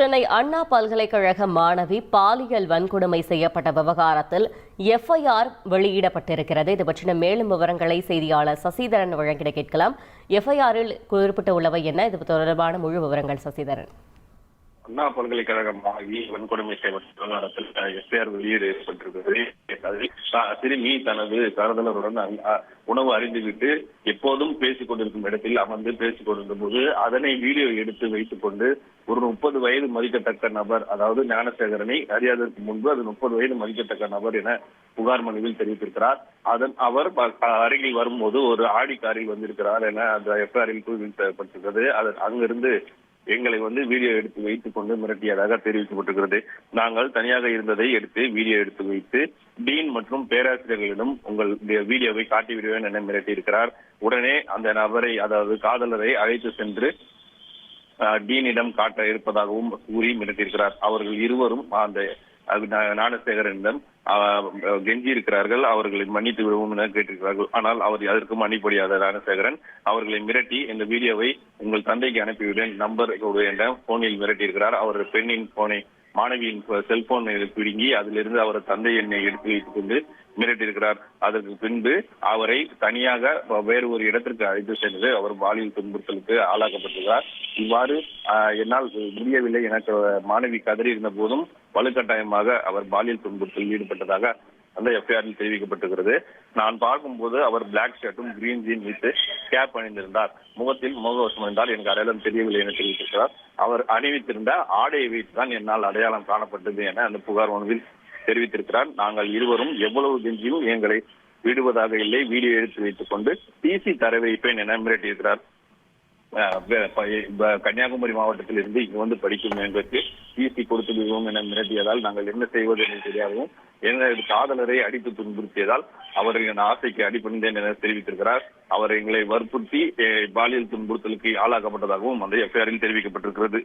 சென்னை அண்ணா பல்கலைக்கழக மாணவி பாலியல் வன்கொடுமை செய்யப்பட்ட விவகாரத்தில் எஃப்ஐஆர் வெளியிடப்பட்டிருக்கிறது. இது பற்றின மேலும் விவரங்களை செய்தியாளர் சசிதரன் வழங்கிட கேட்கலாம். எஃப்ஐஆரில் குறிப்பிட்டுள்ளவை என்ன? இது தொடர்பான முழு விவரங்கள் சசிதரன். அண்ணா பல்கலைக்கழக மாணவி வன்கொடுமை செய்யப்பட்ட விவகாரத்தில் எஃப்ஐஆர் வெளியீடு ஏற்பட்டிருக்கிறது. சிறுமி தனது காதலருடன் உணவு அறிந்துவிட்டு எப்போதும் பேசிக் கொண்டிருக்கும் இடத்தில் அமர்ந்து பேசிக் கொண்டிருந்த போது அதனை வீடியோ எடுத்து வைத்துக் கொண்டு ஒரு 30 வயது மதிக்கத்தக்க நபர், அதாவது ஞானசேகரனை அறியாததற்கு முன்பு அது 30 வயது மதிக்கத்தக்க நபர் என புகார் மனுவில் தெரிவித்திருக்கிறார். அவர் அருகில் வரும்போது ஒரு ஆடி காரில் வந்திருக்கிறார் என அந்த எஃப்ஐஆரில் குறிப்பிடப்பட்டிருக்கிறது. அங்கிருந்து எங்களை வீடியோ எடுத்து வைத்துக் கொண்டு மிரட்டியதாக தெரிவிக்கப்பட்டிருக்கிறது. நாங்கள் தனியாக இருந்ததை எடுத்து வீடியோ எடுத்து வைத்து டீன் மற்றும் பேராசிரியர்களிடம் உங்கள் வீடியோவை காட்டி விடுவேன் என மிரட்டியிருக்கிறார். உடனே அந்த நபரை, அதாவது காதலரை அழைத்து சென்று டீனிடம் காட்ட இருப்பதாகவும் கூறி மிரட்டியிருக்கிறார். அவர்கள் இருவரும் அந்த ஞானசேகரனிடம் கெஞ்சி இருக்கிறார்கள், அவர்களை மன்னித்து விடுவோம் என கேட்டிருக்கிறார்கள். ஆனால் அவர் அதற்கு மன்னிப்படியாத ஞானசேகரன் அவர்களை மிரட்டி இந்த வீடியோவை உங்கள் தந்தைக்கு அனுப்பிவிடுவேன், நம்பர் என்ற போனில் மிரட்டியிருக்கிறார். அவர் பெண்ணின் போனை, மாணவியின் செல்போனை பிடுங்கி அதிலிருந்து அவர் தந்தை எண்ணை எடுத்து வைத்துக் கொண்டு மிரட்டியிருக்கிறார். அதற்கு பின்பு அவரை தனியாக வேறு ஒரு இடத்திற்கு அழைத்து சென்று அவர் பாலியல் துன்புறுத்தலுக்கு ஆளாக்கப்பட்டிருக்கிறார். இவ்வாறு என்னால் முடியவில்லை எனக்கு மாணவி கதறி இருந்த போதும் வலுக்கட்டாயமாக அவர் பாலியல் துன்புறுத்தலில் ஈடுபட்டதாக அந்த எஃப்ஐஆரில் தெரிவிக்கப்பட்டிருக்கிறது. நான் பார்க்கும்போது அவர் பிளாக் ஷர்ட்டும் கிரீன் ஜீன் வைத்து கேப் அணிந்திருந்தார். முகத்தில் முகவசம் இருந்தால் எனக்கு அடையாளம் தெரியவில்லை என தெரிவித்திருக்கிறார். அவர் அணிவித்திருந்த ஆடையை வைத்துதான் என்னால் அடையாளம் காணப்பட்டது என அந்த புகார் மனுவில் தெரிவித்திருக்கிறார். நாங்கள் இருவரும் எவ்வளவு கெஞ்சியும் எங்களை விடுவதாக இல்லை, வீடியோ எடுத்து வைத்துக் கொண்டு டிசி தர வைப்பேன் என மிரட்டியிருக்கிறார். கன்னியாகுமரி மாவட்டத்தில் இருந்து இங்கு படிக்கும் எங்களுக்கு டிசி கொடுத்து விடுவோம் என மிரட்டியதால் நாங்கள் என்ன செய்வது என்று தெரியாகவும் எனது காதலரை அடித்து துன்புறுத்தியதால் அவர்களின் ஆசைக்கு அடிபணிந்தேன் என தெரிவித்திருக்கிறார். அவர் எங்களை வற்புறுத்தி பாலியல் துன்புறுத்தலுக்கு ஆளாக்கப்பட்டதாகவும் அந்த எஃப்ஐஆரில் தெரிவிக்கப்பட்டிருக்கிறது.